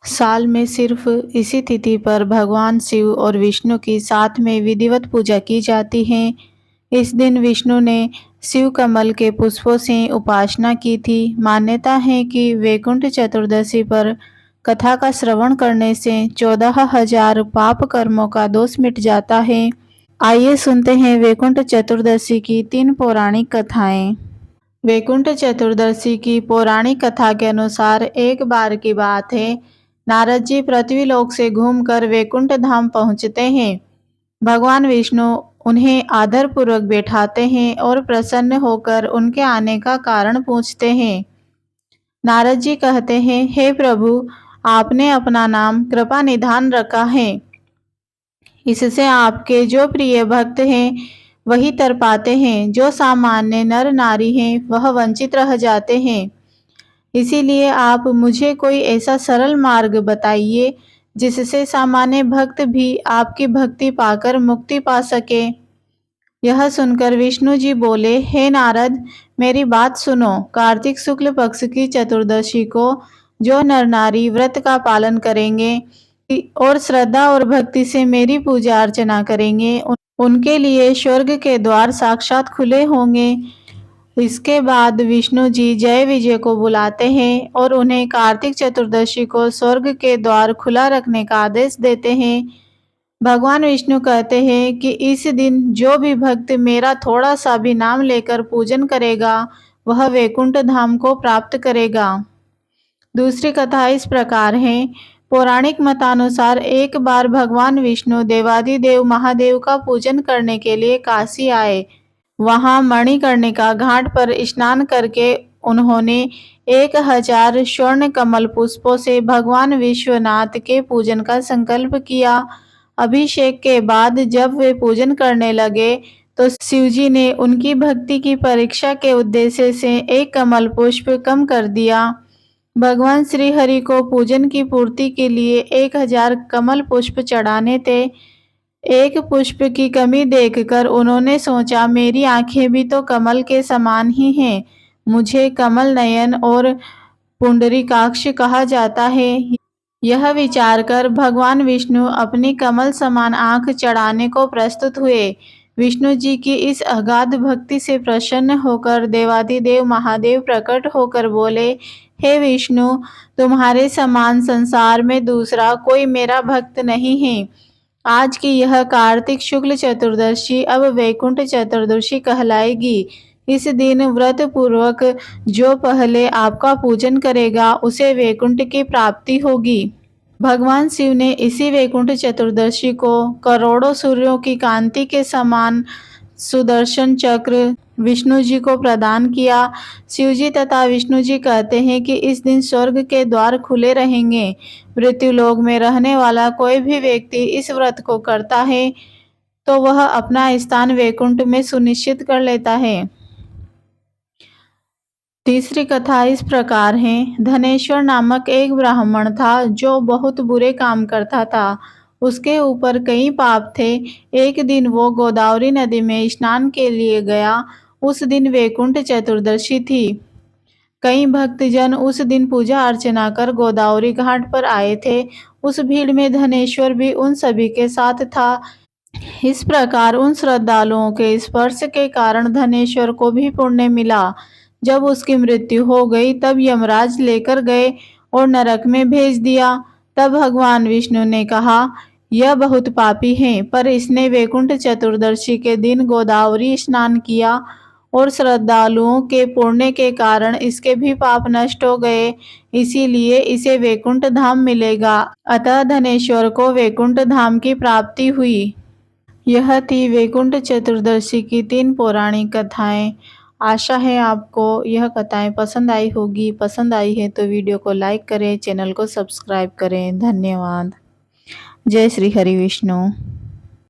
साल में सिर्फ इसी तिथि पर भगवान शिव और विष्णु की साथ में विधिवत पूजा की जाती है। इस दिन विष्णु ने शिव कमल के पुष्पों से उपासना की थी। मान्यता है कि वैकुंठ चतुर्दशी पर कथा का श्रवण करने से 14,000 पाप कर्मों का दोष मिट जाता है। आइए सुनते हैं वैकुंठ चतुर्दशी की 3 पौराणिक कथाएं। वैकुंठ चतुर्दशी की पौराणिक कथा के अनुसार एक बार की बात है, नारद जी पृथ्वीलोक से घूमकर वैकुंठ धाम पहुंचते हैं। भगवान विष्णु उन्हें आदरपूर्वक बैठाते हैं और प्रसन्न होकर उनके आने का कारण पूछते हैं। नारद जी कहते हैं, हे प्रभु, आपने अपना नाम कृपा निधान रखा है। इससे आपके जो प्रिय भक्त हैं वही तर पाते हैं, जो सामान्य नर नारी हैं वह वंचित रह जाते हैं। इसीलिए आप मुझे कोई ऐसा सरल मार्ग बताइए जिससे सामान्य भक्त भी आपकी भक्ति पाकर मुक्ति पा सके। यह सुनकर विष्णु जी बोले, हे नारद, मेरी बात सुनो। कार्तिक शुक्ल पक्ष की चतुर्दशी को जो नर नारी व्रत का पालन करेंगे और श्रद्धा और भक्ति से मेरी पूजा अर्चना करेंगे, उनके लिए स्वर्ग के द्वार साक्षात खुले होंगे। इसके बाद विष्णु जी जय विजय को बुलाते हैं और उन्हें कार्तिक चतुर्दशी को स्वर्ग के द्वार खुला रखने का आदेश देते हैं। भगवान विष्णु कहते हैं कि इस दिन जो भी भक्त मेरा थोड़ा सा भी नाम लेकर पूजन करेगा वह वैकुंठ धाम को प्राप्त करेगा। दूसरी कथा इस प्रकार है। पौराणिक मतानुसार एक बार भगवान विष्णु देवादिदेव महादेव का पूजन करने के लिए काशी आए। वहां मणिकर्णिका घाट पर स्नान करके उन्होंने 1000 स्वर्ण कमल पुष्पों से भगवान विश्वनाथ के पूजन का संकल्प किया। अभिषेक के बाद जब वे पूजन करने लगे तो शिवजी ने उनकी भक्ति की परीक्षा के उद्देश्य से एक कमल पुष्प कम कर दिया। भगवान श्री हरि को पूजन की पूर्ति के लिए 1000 कमल पुष्प चढ़ाने थे। एक पुष्प की कमी देखकर उन्होंने सोचा, मेरी आंखें भी तो कमल के समान ही हैं, मुझे कमल नयन और पुंडरीकाक्ष कहा जाता है। यह विचार कर भगवान विष्णु अपनी कमल समान आंख चढ़ाने को प्रस्तुत हुए। विष्णु जी की इस अगाध भक्ति से प्रसन्न होकर देवादिदेव महादेव प्रकट होकर बोले, हे विष्णु, तुम्हारे समान संसार में दूसरा कोई मेरा भक्त नहीं है। आज की यह कार्तिक शुक्ल चतुर्दशी अब वैकुंठ चतुर्दशी कहलाएगी। इस दिन व्रत पूर्वक जो पहले आपका पूजन करेगा उसे वैकुंठ की प्राप्ति होगी। भगवान शिव ने इसी वैकुंठ चतुर्दशी को करोड़ों सूर्यों की कांति के समान सुदर्शन चक्र विष्णु जी को प्रदान किया। शिव जी तथा विष्णु जी कहते हैं कि इस दिन स्वर्ग के द्वार खुले रहेंगे। मृत्युलोक में रहने वाला कोई भी व्यक्ति इस व्रत को करता है तो वह अपना स्थान वैकुंठ में सुनिश्चित कर लेता है। तीसरी कथा इस प्रकार है। धनेश्वर नामक एक ब्राह्मण था जो बहुत बुरे काम करता था। उसके ऊपर कई पाप थे। एक दिन वो गोदावरी नदी में स्नान के लिए गया। उस दिन वैकुंठ चतुर्दशी थी। कई भक्तजन उस दिन पूजा अर्चना कर गोदावरी घाट पर आए थे। उस भीड़ में धनेश्वर भी उन सभी के साथ था। इस प्रकार उन श्रद्धालुओं के स्पर्श के कारण धनेश्वर को भी पुण्य मिला। जब उसकी मृत्यु हो गई तब यमराज लेकर गए और नरक में भेज दिया। तब भगवान विष्णु ने कहा, यह बहुत पापी है, पर इसने वैकुंठ चतुर्दशी के दिन गोदावरी स्नान किया और श्रद्धालुओं के पुण्य के कारण इसके भी पाप नष्ट हो गए, इसीलिए इसे वैकुंठ धाम मिलेगा। अतः धनेश्वर को वैकुंठ धाम की प्राप्ति हुई। यह थी वैकुंठ चतुर्दशी की 3 पौराणिक कथाएं। आशा है आपको यह कथाएं पसंद आई होगी। पसंद आई है तो वीडियो को लाइक करें, चैनल को सब्सक्राइब करें। धन्यवाद। जय श्री हरि विष्णु।